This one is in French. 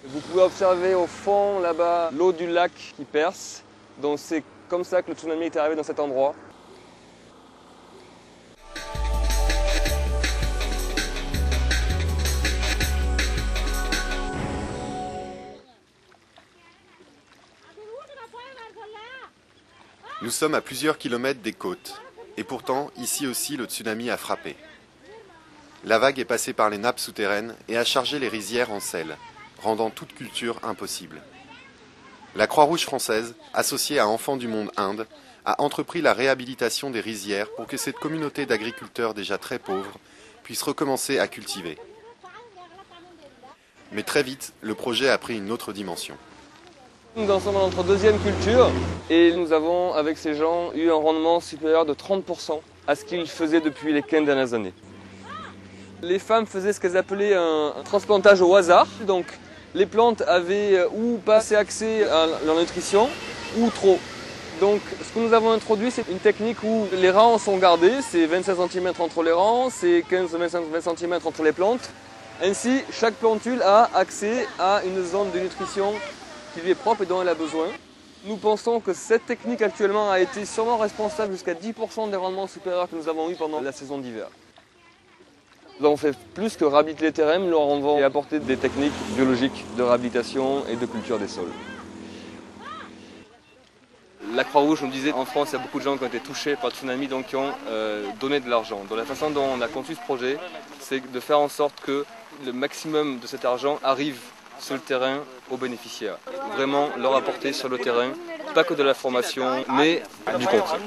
Vous pouvez observer au fond, là-bas, l'eau du lac qui perce. Donc c'est comme ça que le tsunami est arrivé dans cet endroit. Nous sommes à plusieurs kilomètres des côtes. Et pourtant, ici aussi, le tsunami a frappé. La vague est passée par les nappes souterraines et a chargé les rizières en sel, rendant toute culture impossible. La Croix-Rouge française, associée à Enfants du Monde Inde, a entrepris la réhabilitation des rizières pour que cette communauté d'agriculteurs déjà très pauvres puisse recommencer à cultiver. Mais très vite, le projet a pris une autre dimension. Nous en sommes dans notre deuxième culture et nous avons, avec ces gens, eu un rendement supérieur de 30% à ce qu'ils faisaient depuis les 15 dernières années. Les femmes faisaient ce qu'elles appelaient un transplantage au hasard. Donc les plantes avaient ou pas assez accès à leur nutrition ou trop. Donc ce que nous avons introduit, c'est une technique où les rangs sont gardés, c'est 25 cm entre les rangs, c'est 15-20 cm entre les plantes. Ainsi, chaque plantule a accès à une zone de nutrition qui lui est propre et dont elle a besoin. Nous pensons que cette technique actuellement a été sûrement responsable jusqu'à 10% des rendements supérieurs que nous avons eus pendant la saison d'hiver. Nous avons fait plus que réhabiliter les terrains, nous leur avons apporté des techniques biologiques de réhabilitation et de culture des sols. La Croix-Rouge nous disait en France, il y a beaucoup de gens qui ont été touchés par le tsunami, donc qui ont donné de l'argent. Donc la façon dont on a conçu ce projet, c'est de faire en sorte que le maximum de cet argent arrive sur le terrain aux bénéficiaires. Vraiment leur apporter sur le terrain, pas que de la formation, mais du concret.